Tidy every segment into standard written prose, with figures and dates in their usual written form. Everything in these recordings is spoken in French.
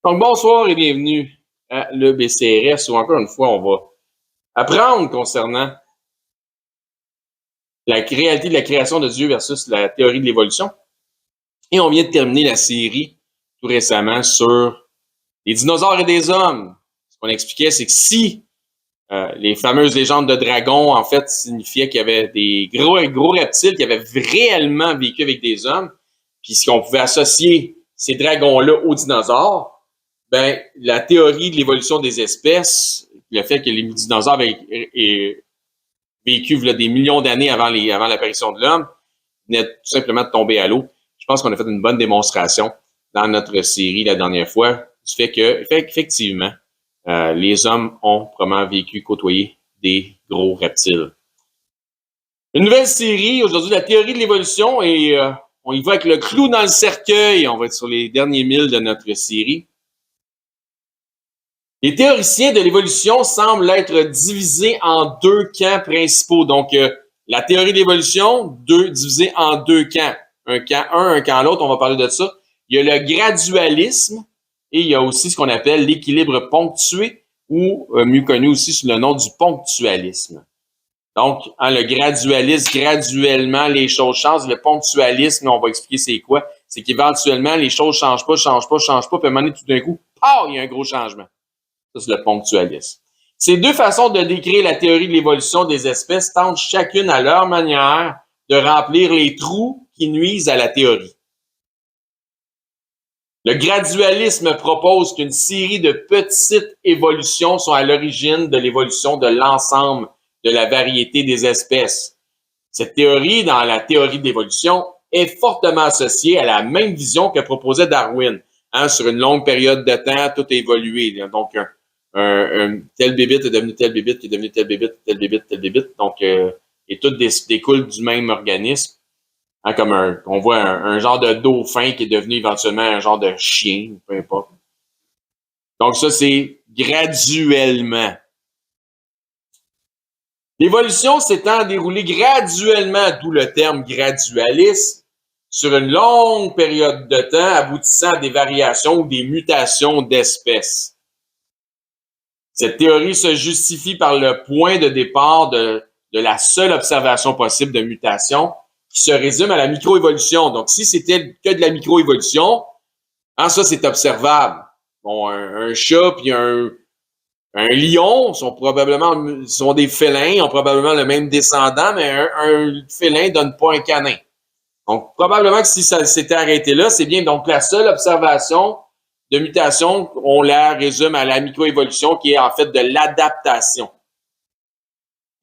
Donc, bonsoir et bienvenue à l'EBCRS où, encore une fois, on va apprendre concernant la réalité de la création de Dieu versus la théorie de l'évolution. Et on vient de terminer la série tout récemment sur les dinosaures et des hommes. Ce qu'on expliquait, c'est que si les fameuses légendes de dragons, en fait, signifiaient qu'il y avait des gros reptiles qui avaient réellement vécu avec des hommes, puis qu'on pouvait associer ces dragons-là aux dinosaures, ben, la théorie de l'évolution des espèces, le fait que les dinosaures avaient vécu là, des millions d'années avant l'apparition de l'homme, venait tout simplement de tomber à l'eau. Je pense qu'on a fait une bonne démonstration dans notre série la dernière fois du fait que, effectivement, les hommes ont probablement vécu, côtoyé des gros reptiles. Une nouvelle série, aujourd'hui, la théorie de l'évolution, et on y va avec le clou dans le cercueil. On va être sur les derniers milles de notre série. Les théoriciens de l'évolution semblent être divisés en deux camps principaux. Donc, la théorie de l'évolution, divisée en deux camps. Un camp l'autre, on va parler de ça. Il y a le gradualisme et il y a aussi ce qu'on appelle l'équilibre ponctué ou mieux connu aussi sous le nom du ponctualisme. Donc, le gradualisme, graduellement, les choses changent. Le ponctualisme, on va expliquer c'est quoi. C'est qu'éventuellement, les choses changent pas, puis à un moment donné, tout d'un coup, il y a un gros changement. Ça, c'est le ponctualisme. Ces deux façons de décrire la théorie de l'évolution des espèces tentent chacune à leur manière de remplir les trous qui nuisent à la théorie. Le gradualisme propose qu'une série de petites évolutions sont à l'origine de l'évolution de l'ensemble de la variété des espèces. Cette théorie, dans la théorie de l'évolution, est fortement associée à la même vision que proposait Darwin. Sur une longue période de temps, tout a évolué. Donc, un tel bébite est devenu tel bébite, qui est devenu tel bébite, tel bébite, tel bébite. Donc, et tout découle du même organisme. Comme on voit un genre de dauphin qui est devenu éventuellement un genre de chien, peu importe. Donc, ça, c'est graduellement. L'évolution s'étant déroulée graduellement, d'où le terme gradualisme, sur une longue période de temps, aboutissant à des variations ou des mutations d'espèces. Cette théorie se justifie par le point de départ de la seule observation possible de mutation qui se résume à la microévolution. Donc, si c'était que de la microévolution, ça, c'est observable. Bon, un chat puis un lion sont des félins, ont probablement le même descendant, mais un félin donne pas un canin. Donc, probablement que si ça s'était arrêté là, c'est bien. Donc, la seule observation de mutation, on la résume à la microévolution, qui est en fait de l'adaptation.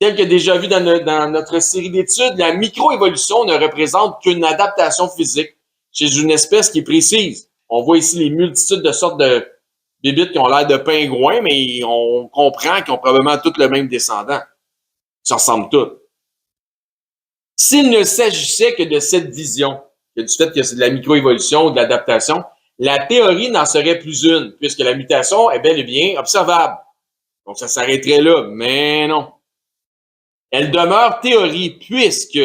Tel que déjà vu dans notre série d'études, la microévolution ne représente qu'une adaptation physique chez une espèce qui est précise. On voit ici les multitudes de sortes de bébites qui ont l'air de pingouins, mais on comprend qu'ils ont probablement tous le même descendant. Ça ressemble tous. S'il ne s'agissait que de cette vision, que du fait que c'est de la microévolution ou de l'adaptation, la théorie n'en serait plus une, puisque la mutation est bel et bien observable. Donc, ça s'arrêterait là, mais non. Elle demeure théorie puisque,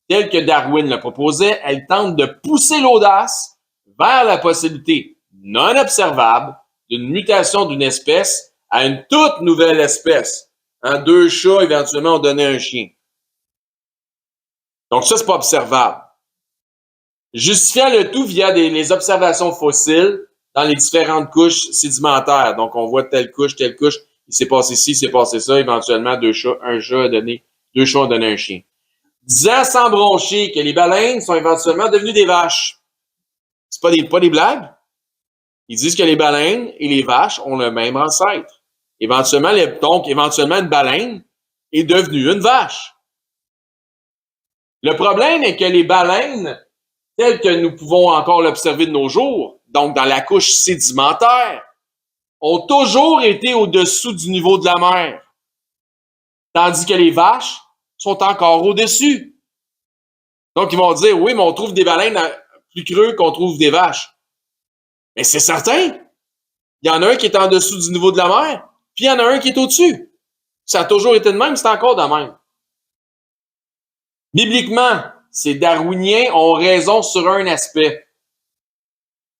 telle que Darwin le proposait, elle tente de pousser l'audace vers la possibilité non observable d'une mutation d'une espèce à une toute nouvelle espèce. Deux chats, éventuellement, ont donné un chien. Donc ça, c'est pas observable. Justifiant le tout via les observations fossiles dans les différentes couches sédimentaires. Donc, on voit telle couche, il s'est passé ci, il s'est passé ça, éventuellement, deux chats ont donné un chien. Disant sans broncher que les baleines sont éventuellement devenues des vaches. C'est pas des blagues. Ils disent que les baleines et les vaches ont le même ancêtre. Éventuellement, une baleine est devenue une vache. Le problème est que les baleines, telles que nous pouvons encore l'observer de nos jours, donc dans la couche sédimentaire, ont toujours été au-dessous du niveau de la mer. Tandis que les vaches sont encore au-dessus. Donc, ils vont dire, oui, mais on trouve des baleines plus creux qu'on trouve des vaches. Mais c'est certain. Il y en a un qui est en dessous du niveau de la mer, puis il y en a un qui est au-dessus. Ça a toujours été de même, c'est encore de même. Bibliquement, ces darwiniens ont raison sur un aspect.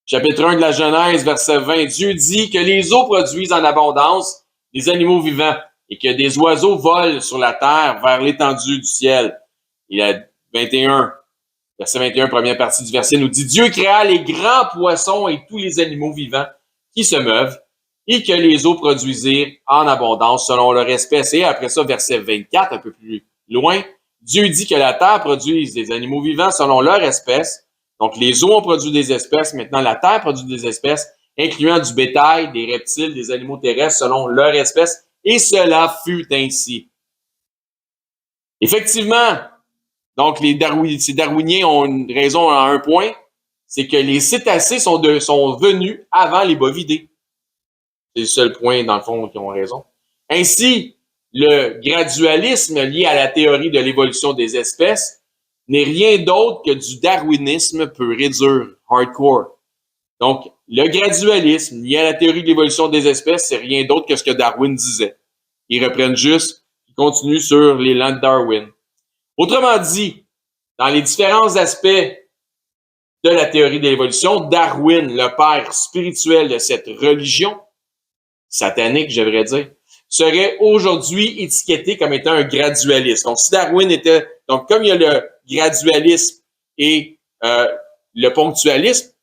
Chapitre 1 de la Genèse, verset 20. Dieu dit que les eaux produisent en abondance des animaux vivants et que des oiseaux volent sur la terre vers l'étendue du ciel. Il a 21, verset 21, première partie du verset, nous dit « Dieu créa les grands poissons et tous les animaux vivants qui se meuvent et que les eaux produisirent en abondance selon leur espèce. » Et après ça, verset 24, un peu plus loin, Dieu dit que la terre produise des animaux vivants selon leur espèce. Donc, les eaux ont produit des espèces. Maintenant, la terre produit des espèces, incluant du bétail, des reptiles, des animaux terrestres selon leur espèce. Et cela fut ainsi. Effectivement, donc ces darwiniens ont une raison à un point, c'est que les cétacés sont venus avant les bovidés. C'est le seul point, dans le fond, qui ont raison. Ainsi, le gradualisme lié à la théorie de l'évolution des espèces n'est rien d'autre que du darwinisme pur et dur, hardcore. Donc, le gradualisme lié à la théorie de l'évolution des espèces, c'est rien d'autre que ce que Darwin disait. Ils reprennent juste, ils continuent sur l'élan de Darwin. Autrement dit, dans les différents aspects de la théorie de l'évolution, Darwin, le père spirituel de cette religion, satanique, j'aimerais dire, serait aujourd'hui étiqueté comme étant un gradualiste. Donc, si Darwin était... Donc, comme il y a le gradualisme et le ponctualisme,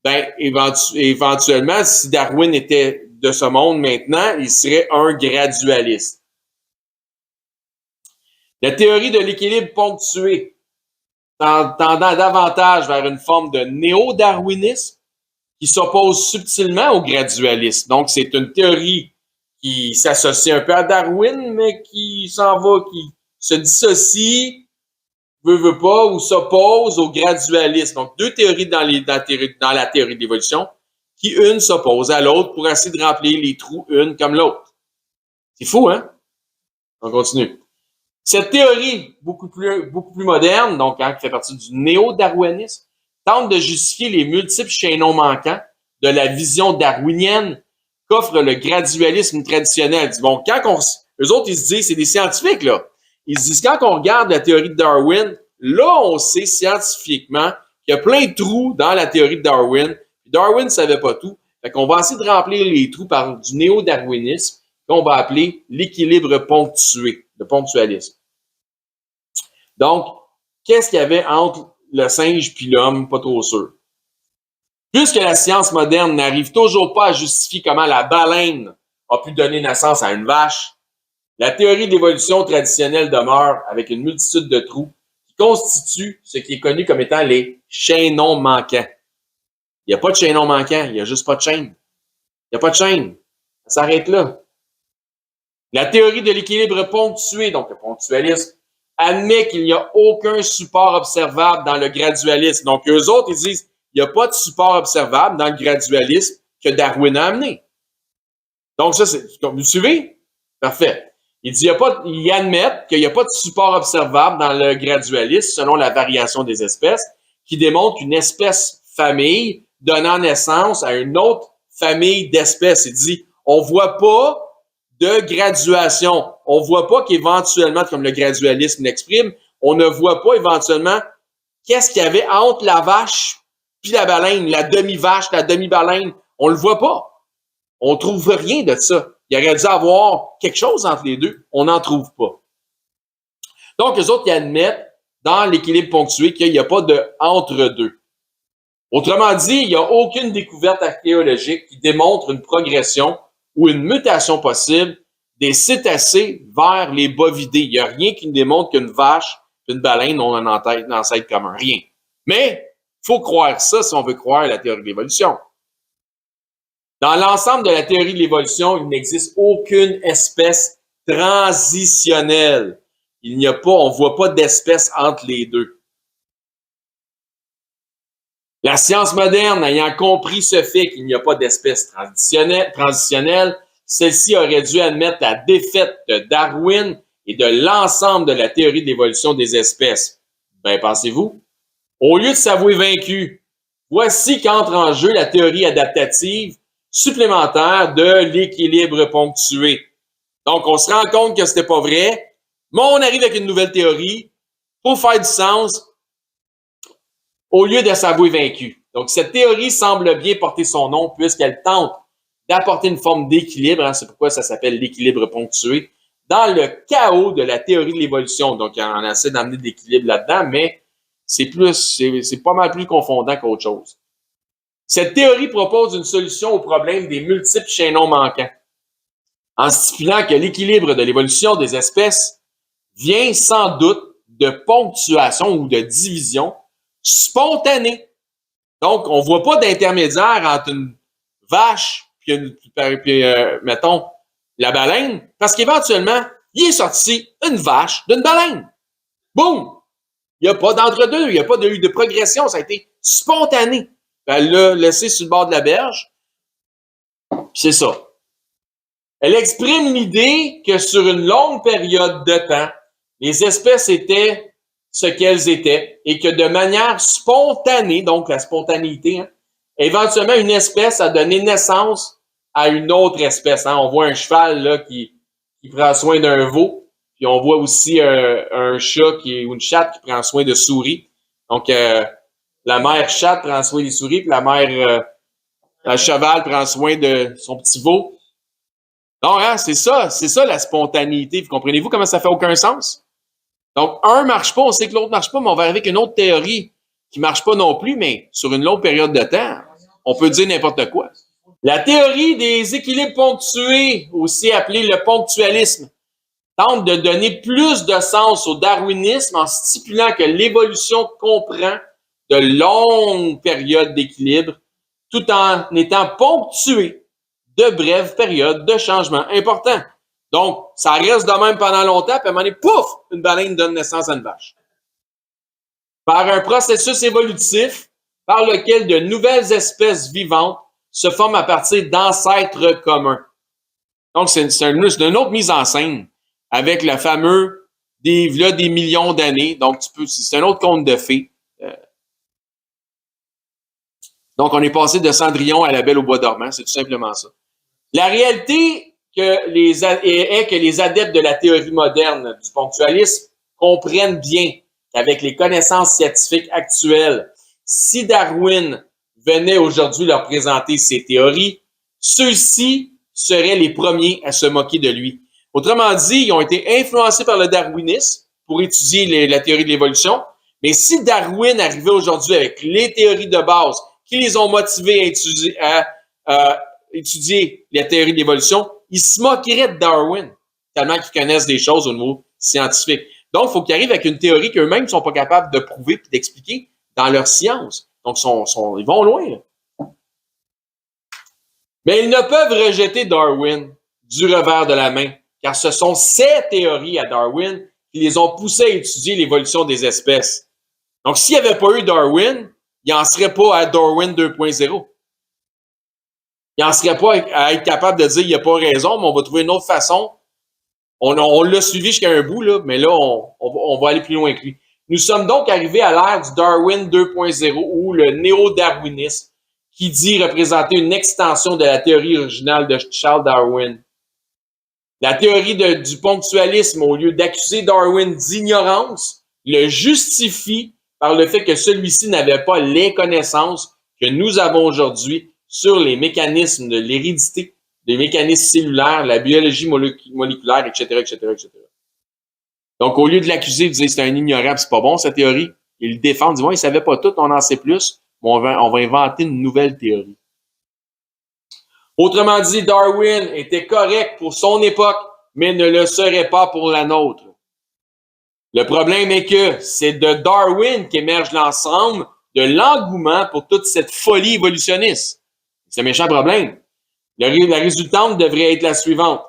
ben, éventuellement, si Darwin était de ce monde maintenant, il serait un gradualiste. La théorie de l'équilibre ponctué, tendant davantage vers une forme de néo-darwinisme qui s'oppose subtilement au gradualisme. Donc, c'est une théorie qui s'associe un peu à Darwin, mais qui s'en va, qui se dissocie, veut pas, ou s'oppose au gradualisme. Donc, deux théories dans la théorie de l'évolution, qui une s'oppose à l'autre pour essayer de remplir les trous une comme l'autre. C'est fou, hein? On continue. Cette théorie, beaucoup plus moderne, donc qui fait partie du néo-darwinisme, tente de justifier les multiples chaînons manquants de la vision darwinienne qu'offre le gradualisme traditionnel. Bon, eux autres, ils se disent, c'est des scientifiques, là. Ils se disent, quand on regarde la théorie de Darwin, là, on sait scientifiquement qu'il y a plein de trous dans la théorie de Darwin. Darwin ne savait pas tout. Fait qu'on va essayer de remplir les trous par du néo-darwinisme qu'on va appeler l'équilibre ponctué, le ponctualisme. Donc, qu'est-ce qu'il y avait entre le singe puis l'homme? Pas trop sûr. Puisque la science moderne n'arrive toujours pas à justifier comment la baleine a pu donner naissance à une vache, la théorie d'évolution traditionnelle demeure avec une multitude de trous qui constituent ce qui est connu comme étant les chaînons manquants. Il n'y a pas de chaînon manquant, il n'y a juste pas de chaîne. Il n'y a pas de chaîne. Ça s'arrête là. La théorie de l'équilibre ponctué, donc le ponctualisme, admet qu'il n'y a aucun support observable dans le gradualisme. Donc, eux autres, ils disent, il n'y a pas de support observable dans le gradualisme que Darwin a amené. Donc, ça, c'est, vous suivez? Parfait. Ils admettent qu'il n'y a pas de support observable dans le gradualisme selon la variation des espèces, qui démontre qu'une espèce famille donnant naissance à une autre famille d'espèces. Il dit, on voit pas de graduation. On voit pas qu'éventuellement, comme le gradualisme l'exprime, on ne voit pas éventuellement qu'est-ce qu'il y avait entre la vache puis la baleine, la demi-vache, la demi-baleine. On le voit pas. On trouve rien de ça. Il aurait dû avoir quelque chose entre les deux. On n'en trouve pas. Donc, eux autres, ils admettent dans l'équilibre ponctué qu'il n'y a pas de entre-deux. Autrement dit, il n'y a aucune découverte archéologique qui démontre une progression ou une mutation possible des cétacés vers les bovidés. Il n'y a rien qui ne démontre qu'une vache et une baleine ont un ancêtre commun. Rien. Mais il faut croire ça si on veut croire à la théorie de l'évolution. Dans l'ensemble de la théorie de l'évolution, il n'existe aucune espèce transitionnelle. Il n'y a pas, on ne voit pas d'espèce entre les deux. La science moderne, ayant compris ce fait qu'il n'y a pas d'espèce transitionnelle, celle-ci aurait dû admettre la défaite de Darwin et de l'ensemble de la théorie de l'évolution des espèces. Ben, pensez-vous? Au lieu de s'avouer vaincu, voici qu'entre en jeu la théorie adaptative supplémentaire de l'équilibre ponctué. Donc, on se rend compte que c'était pas vrai, mais on arrive avec une nouvelle théorie pour faire du sens au lieu de s'avouer vaincu. Donc, cette théorie semble bien porter son nom puisqu'elle tente d'apporter une forme d'équilibre, hein, c'est pourquoi ça s'appelle l'équilibre ponctué, dans le chaos de la théorie de l'évolution. Donc, on essaie d'amener de l'équilibre là-dedans, mais c'est pas mal plus confondant qu'autre chose. Cette théorie propose une solution au problème des multiples chaînons manquants, en stipulant que l'équilibre de l'évolution des espèces vient sans doute de ponctuation ou de division spontanée. Donc, on ne voit pas d'intermédiaire entre une vache puis mettons, la baleine, parce qu'éventuellement, il est sorti une vache d'une baleine. Boum! Il n'y a pas d'entre-deux, il n'y a pas eu de progression, ça a été spontané. Elle l'a laissé sur le bord de la berge, c'est ça. Elle exprime l'idée que sur une longue période de temps, les espèces étaient ce qu'elles étaient et que de manière spontanée, donc la spontanéité, hein, éventuellement une espèce a donné naissance à une autre espèce. Hein. On voit un cheval là, qui prend soin d'un veau, puis on voit aussi un chat ou une chatte qui prend soin de souris. Donc, la mère chatte prend soin des souris, puis la mère cheval prend soin de son petit veau. Donc, hein, c'est ça la spontanéité. Vous comprenez-vous comment ça fait aucun sens? Donc, un marche pas, on sait que l'autre marche pas, mais on va arriver avec une autre théorie qui marche pas non plus, mais sur une longue période de temps, on peut dire n'importe quoi. La théorie des équilibres ponctués, aussi appelée le ponctualisme, tente de donner plus de sens au darwinisme en stipulant que l'évolution comprend de longues périodes d'équilibre tout en étant ponctuée de brèves périodes de changement importants. Donc, ça reste de même pendant longtemps, puis à un moment donné, pouf, une baleine donne naissance à une vache. Par un processus évolutif par lequel de nouvelles espèces vivantes se forment à partir d'ancêtres communs. Donc, c'est une autre mise en scène avec le fameux des millions d'années. Donc, c'est un autre conte de fées. Donc, on est passé de Cendrillon à la Belle au bois dormant. C'est tout simplement ça. La réalité est que les adeptes de la théorie moderne du ponctualisme comprennent bien qu'avec les connaissances scientifiques actuelles, si Darwin venait aujourd'hui leur présenter ses théories, ceux-ci seraient les premiers à se moquer de lui. Autrement dit, ils ont été influencés par le darwinisme pour étudier la théorie de l'évolution, mais si Darwin arrivait aujourd'hui avec les théories de base qui les ont motivés à étudier la théorie de l'évolution, ils se moqueraient de Darwin, tellement qu'ils connaissent des choses au niveau scientifique. Donc, il faut qu'ils arrivent avec une théorie qu'eux-mêmes ne sont pas capables de prouver et d'expliquer dans leur science. Donc, ils vont loin. Là. Mais ils ne peuvent rejeter Darwin du revers de la main, car ce sont ces théories à Darwin qui les ont poussés à étudier l'évolution des espèces. Donc, s'il n'y avait pas eu Darwin, il n'en serait pas à Darwin 2.0. Il n'en serait pas à être capable de dire il n'y a pas raison, mais on va trouver une autre façon. On l'a suivi jusqu'à un bout, là, mais là, on va aller plus loin que lui. Nous sommes donc arrivés à l'ère du Darwin 2.0 ou le néo-darwinisme, qui dit représenter une extension de la théorie originale de Charles Darwin. La théorie du ponctualisme, au lieu d'accuser Darwin d'ignorance, le justifie par le fait que celui-ci n'avait pas les connaissances que nous avons aujourd'hui sur les mécanismes de l'hérédité, les mécanismes cellulaires, la biologie moléculaire, etc., etc., etc. Donc, au lieu de l'accuser, de dire c'est un ignorant, c'est pas bon, sa théorie, il le défend, il dit ouais, il savait pas tout, on en sait plus, mais on va inventer une nouvelle théorie. Autrement dit, Darwin était correct pour son époque, mais ne le serait pas pour la nôtre. Le problème est que c'est de Darwin qu'émerge l'ensemble de l'engouement pour toute cette folie évolutionniste. C'est un méchant problème. La résultante devrait être la suivante.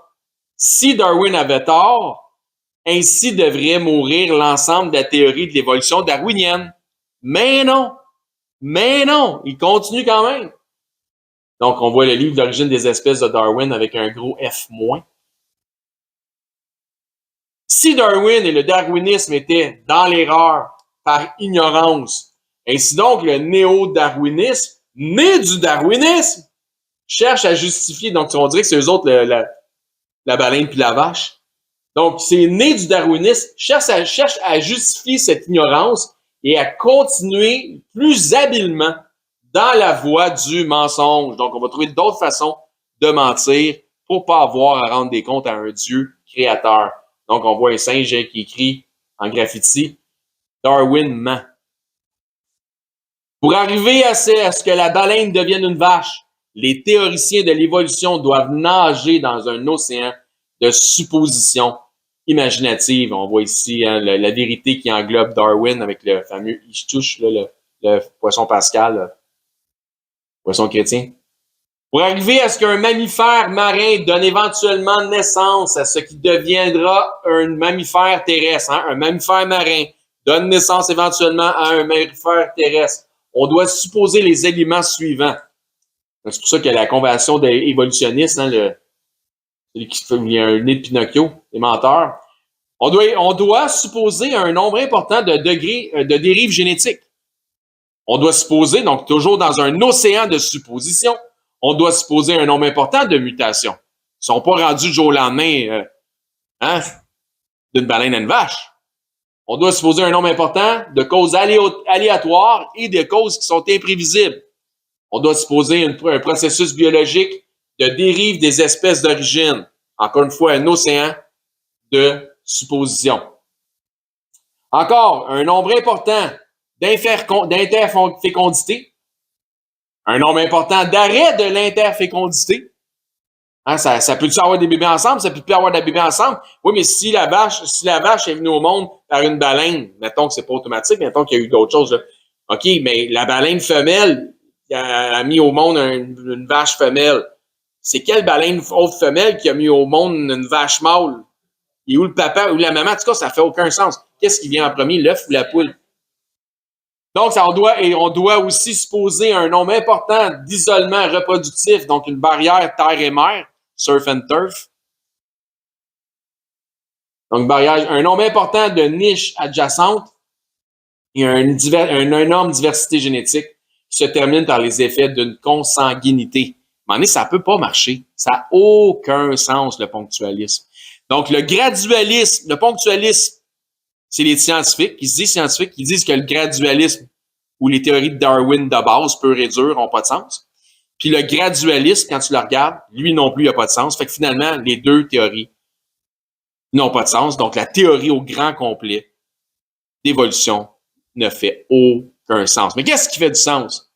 Si Darwin avait tort, ainsi devrait mourir l'ensemble de la théorie de l'évolution darwinienne. Mais non, il continue quand même. Donc, on voit le livre d'origine des espèces de Darwin avec un gros F-. Si Darwin et le darwinisme étaient dans l'erreur par ignorance, ainsi donc le néo-darwinisme, né du darwinisme, cherche à justifier, donc on dirait que c'est eux autres la baleine puis la vache. Donc, c'est né du darwinisme, cherche à justifier cette ignorance et à continuer plus habilement dans la voie du mensonge. Donc, on va trouver d'autres façons de mentir pour pas avoir à rendre des comptes à un Dieu créateur. Donc, on voit un singe qui écrit en graffiti « Darwin ment ». Pour arriver à ce que la baleine devienne une vache, les théoriciens de l'évolution doivent nager dans un océan de suppositions imaginatives. On voit ici hein, la vérité qui englobe Darwin avec le fameux « Ichtouche », le poisson pascal, le poisson chrétien. Pour arriver à ce qu'un mammifère marin donne éventuellement naissance à ce qui deviendra un mammifère terrestre. Hein? Un mammifère marin donne naissance éventuellement à un mammifère terrestre. On doit supposer les éléments suivants. C'est pour ça que la convention évolutionniste, hein, il y a un nez de Pinocchio, les menteurs, on doit supposer un nombre important de degrés de dérives génétiques. On doit supposer, donc toujours dans un océan de suppositions, on doit supposer un nombre important de mutations. Ils ne sont pas rendus du jour au lendemain d'une baleine à une vache. On doit supposer un nombre important de causes aléatoires et de causes qui sont imprévisibles. On doit supposer un processus biologique de dérive des espèces d'origine. Encore une fois, un océan de suppositions. Encore, un nombre important d'interfécondité, un nombre important d'arrêt de l'interfécondité. Hein, ça peut-tu avoir des bébés ensemble? Ça peut plus avoir des bébés ensemble? Oui, mais si la vache est venue au monde par une baleine, mettons que c'est pas automatique, mettons qu'il y a eu d'autres choses. Là. OK, mais la baleine femelle a mis au monde une vache femelle. C'est quelle baleine autre femelle qui a mis au monde une vache mâle? Et où le papa ou la maman? En tout cas, ça fait aucun sens. Qu'est-ce qui vient en premier, l'œuf ou la poule? Donc, on doit aussi supposer un nombre important d'isolements reproductifs, donc une barrière terre et mer, surf and turf. Donc, un nombre important de niches adjacentes et une énorme diversité génétique qui se termine par les effets d'une consanguinité. À un moment donné, ça ne peut pas marcher. Ça n'a aucun sens, le ponctualisme. Donc, le ponctualisme, c'est les scientifiques qui disent que le gradualisme ou les théories de Darwin de base, pur et dur, n'ont pas de sens. Puis le gradualisme, quand tu le regardes, lui non plus, il n'a pas de sens. Fait que finalement, les deux théories n'ont pas de sens. Donc, la théorie au grand complet d'évolution ne fait aucun sens. Mais qu'est-ce qui fait du sens?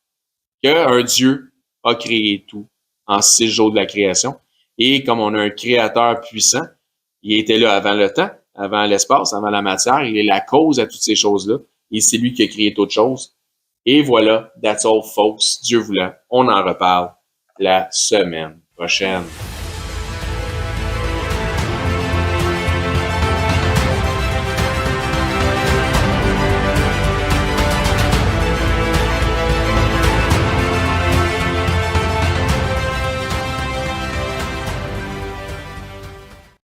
Qu'un Dieu a créé tout en 6 jours de la création. Et comme on a un créateur puissant, il était là avant le temps, avant l'espace, avant la matière. Il est la cause à toutes ces choses-là. Et c'est lui qui a créé toutes choses. Et voilà, that's all, folks. Dieu voulant, on en reparle la semaine prochaine.